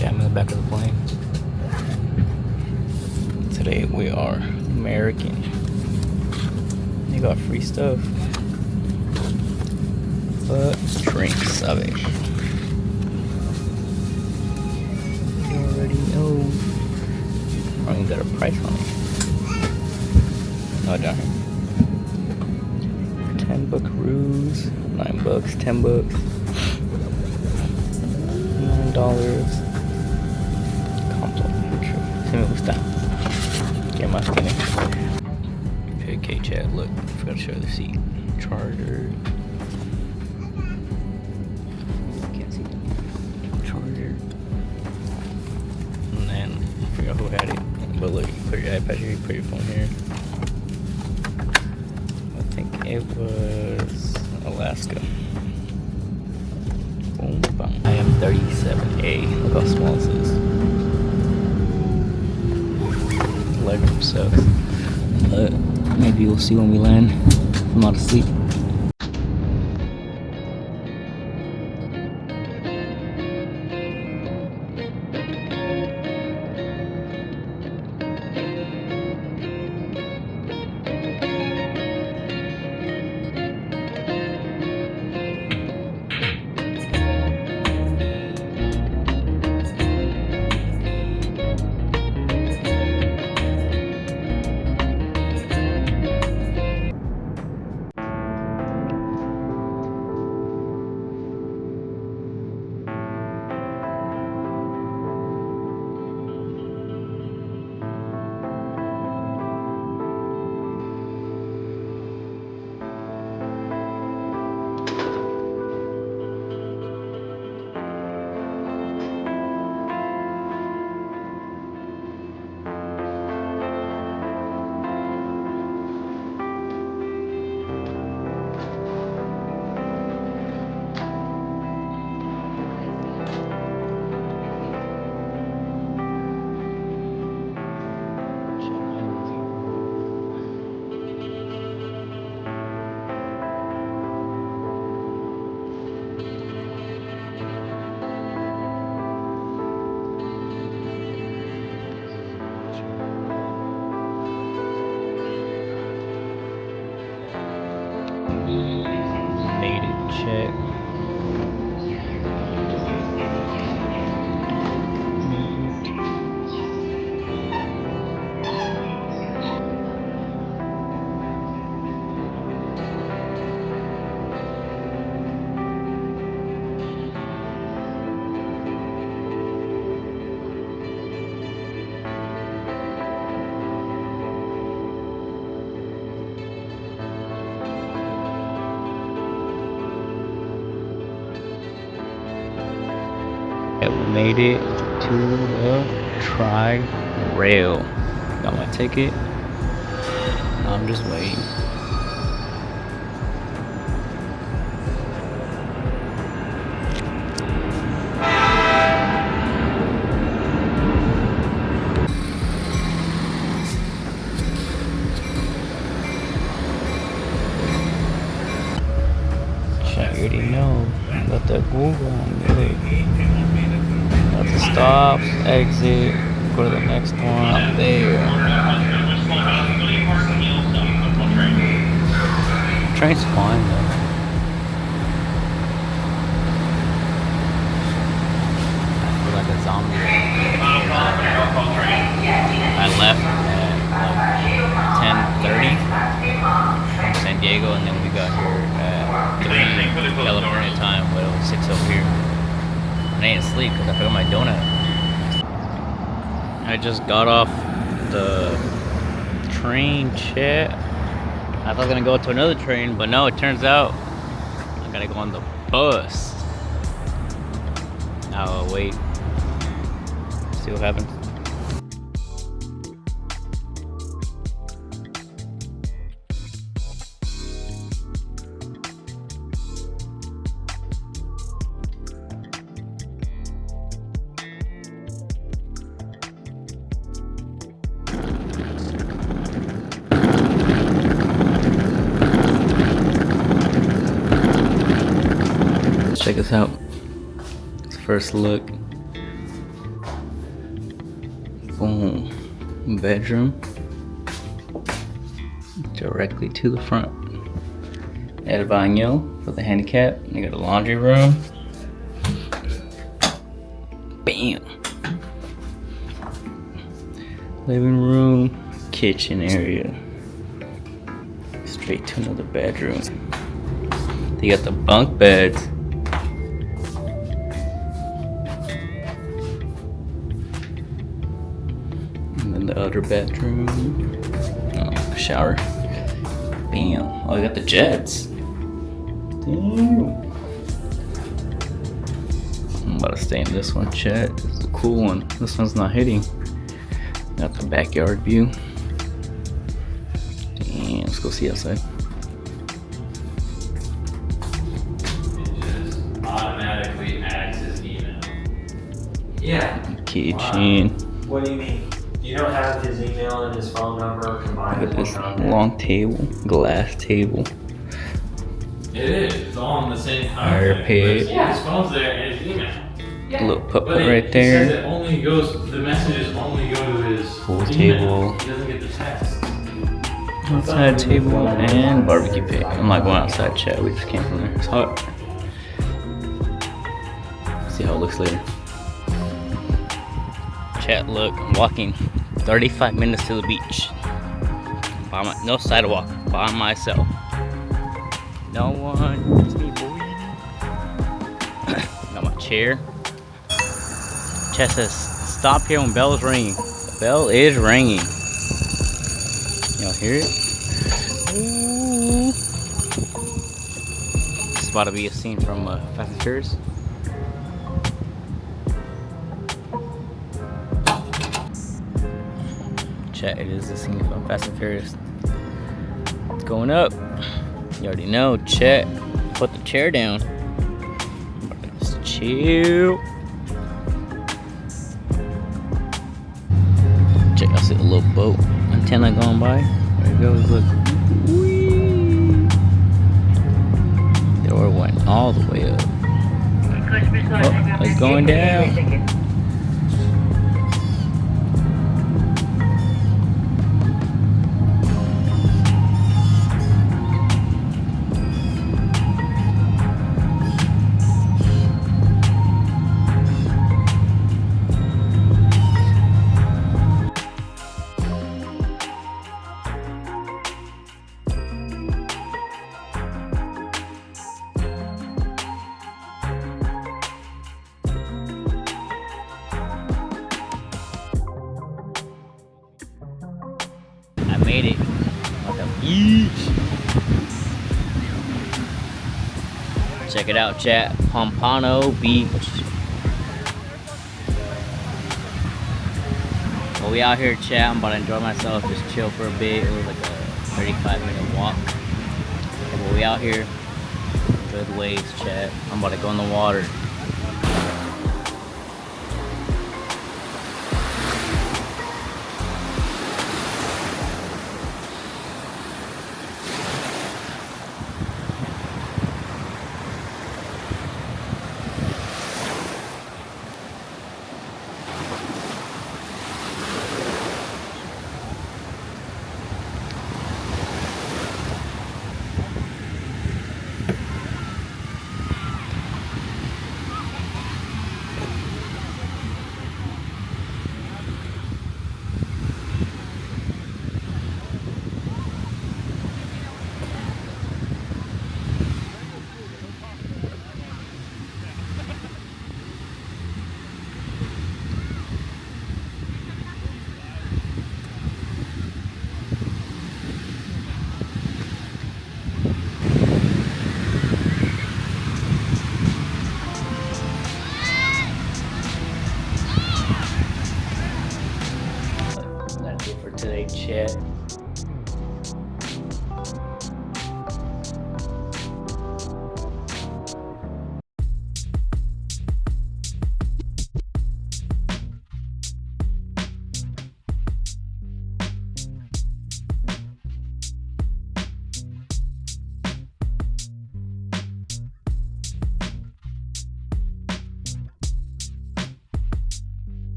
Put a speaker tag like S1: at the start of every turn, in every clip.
S1: Jam in the back of the plane. Today we are American. You got free stuff. But drinks of it. You already know. I ain't got a price on it. Oh, down here. 10 buckaroos, $9, $10, $9. Complimentary. See me what's down. Get my skinny. Okay, chat, look. I forgot to show the seat. Charger. Can't see that. Charger. And then, I forgot who had it. But look, you put your iPad here, you put your phone here. I think it was Alaska. Boom, boom. I am 37A. Look how small this is. Legroom sucks. But maybe we'll see when we land. I'm not asleep. Made it, check. We made it to the Tri-Rail. Got my ticket. I'm just waiting. Check, you already know. Got that Google on me. Got the stops, exit, go to the next one up there. Train's fine though. I feel like a zombie. I left at like 10:30 from San Diego, and then we got here at 3 California time, but it was 6 over here. I ain't asleep because I forgot my donut. I just got off the train, chat. I thought I was gonna go to another train, but no, it turns out I gotta go on the bus. Now I'll wait. See what happens. Check this out. It's first look. Boom. Bedroom. Directly to the front. El baño for the handicap. You got a laundry room. Bam. Living room, kitchen area. Straight to another bedroom. They got the bunk beds. And then the other bedroom. Oh, shower. Bam. Oh, they got the jets. Damn. I'm about to stay in this one, chat. This is a cool one. This one's not hitting. Got the backyard view. Damn, let's go see outside.
S2: It just automatically adds his email. Yeah.
S1: Kitchen.
S2: What do you mean? You don't have his email and his phone number combined
S1: Look at
S2: in
S1: this
S2: one contact?
S1: long table, glass table.
S2: It is. It's all on the same
S1: Fire
S2: contact.
S1: pit.
S2: Yeah, his phone's there and his email.
S1: A little puppet
S2: But
S1: right
S2: It
S1: there.
S2: says it only goes. The messages only go to his
S1: Pool
S2: email.
S1: table.
S2: He doesn't get the text.
S1: Outside table and barbecue pit. I'm not going outside, chat. We just came from there. It's hot. See how it looks later. Chat, look, I'm walking 35 minutes to the beach. No sidewalk, by myself. No one. It's me, boy. Got my chair. Chat says, stop here when bell is ringing. The bell is ringing. Y'all hear it? Ooh. This is about to be a scene from Fast and Furious. Chat, it is a scene from Fast and Furious. It's going up. You already know, chat. Put the chair down. Just chill. Check, I see a little boat antenna going by. There it goes, look. Whee! The door went all the way up. Oh, it's going down. I made it. At the beach. Check it out, chat. Pompano Beach. Well, we out here, chat. I'm about to enjoy myself, just chill for a bit. It was like a 35-minute walk. But we out here. Good waves, chat. I'm about to go in the water. That's it for today, chat.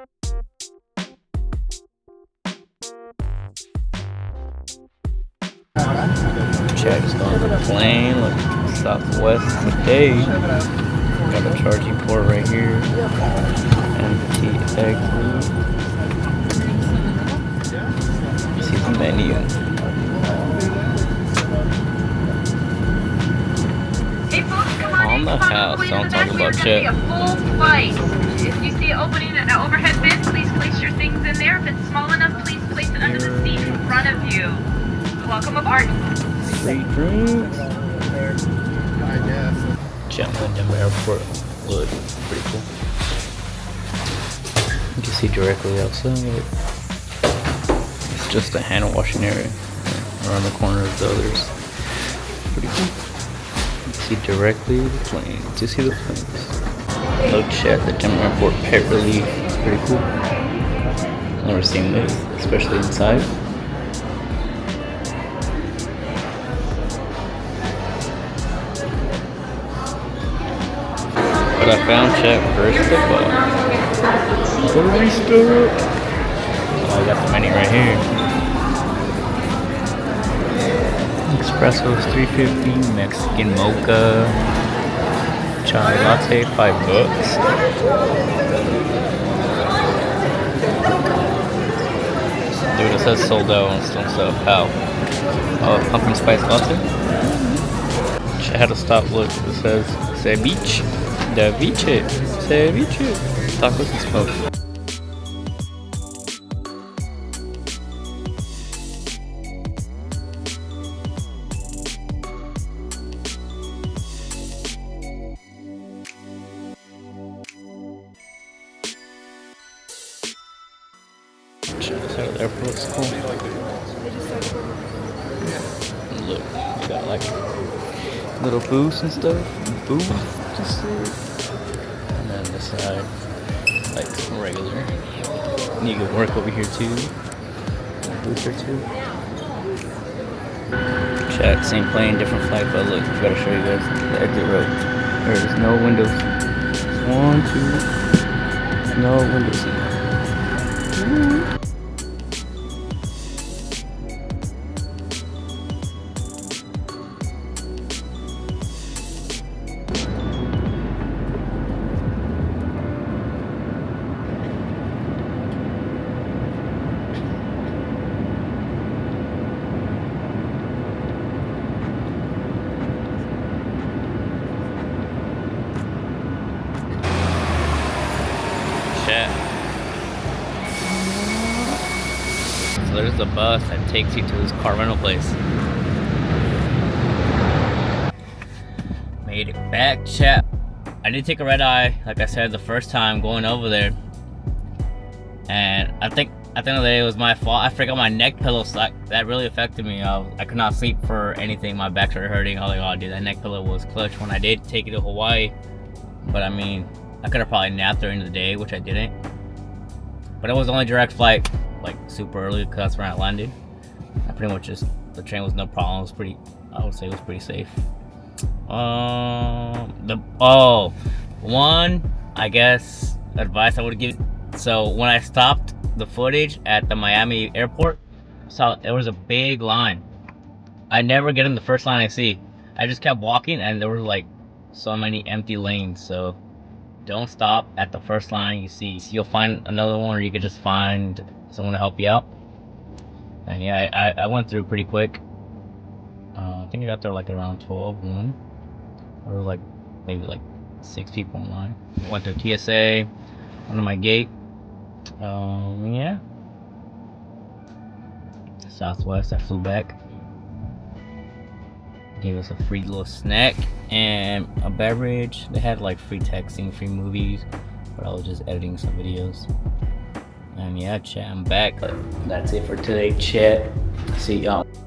S1: Chad just got on the plane, look, Southwest today. Got a charging port right here. And the TX. See the menu.
S3: Hey folks, come on
S1: On
S3: in.
S1: the
S3: Come on
S1: house,
S3: all the way to
S1: don't
S3: the
S1: talk
S3: back. We
S1: about
S3: are going to
S1: Chet.
S3: be a full flight. If you see an opening in the overhead bin, please place your things in there. If it's small enough, please place it under the seat in front of you. Welcome aboard.
S1: Free drinks. Chattanooga Airport. Look, pretty cool. You can see directly outside. It's just a hand washing area around the corner of the others. Pretty cool. You can see directly the planes. You see the planes. Look, chat, the Denver Airport pet relief. It's pretty cool. Never seen this, especially inside. But I found chat first of all. Barista. Oh, I got the menu right here. Espresso's $3.50, Mexican mocha, chai latte $5. Dude, it says sold out and still stuff. How? Oh, pumpkin spice latte. I had to stop. Look, it says ceviche, ceviche, tacos and smoke. The airport's cool. Look, you got like little booths and stuff. And then this side, like regular. You can work over here too. Booth or two. Chat, same plane, different flight, but look, I gotta show you guys the exit row. There's no windows. One, two. No windows here. So there's the bus that takes you to this car rental place. Made it back, chat. I did take a red eye, like I said, the first time going over there. And I think at the end of the day it was my fault. I forgot my neck pillow, so that really affected me. I could not sleep for anything. My back started hurting. I was like, oh dude, that neck pillow was clutch when I did take it to Hawaii. But I mean, I could have probably napped during the day, which I didn't. But it was the only direct flight, like super early, because that's where I landed. I pretty much just, the train was no problem. It was pretty, I would say it was pretty safe. One, I guess, advice I would give. So when I stopped the footage at the Miami airport, saw there was a big line. I never get in the first line I see. I just kept walking and there were like so many empty lanes. So don't stop at the first line you see. You'll find another one, or you could just find someone to help you out. And yeah, I went through pretty quick. I think I got there like around 12:01, or like maybe like 6 people in line. Went to TSA, went to my gate. Yeah. Southwest, I flew back. Gave us a free little snack and a beverage. They had like free texting, free movies, but I was just editing some videos. And yeah, chat, I'm back. That's it for today, chat. See y'all.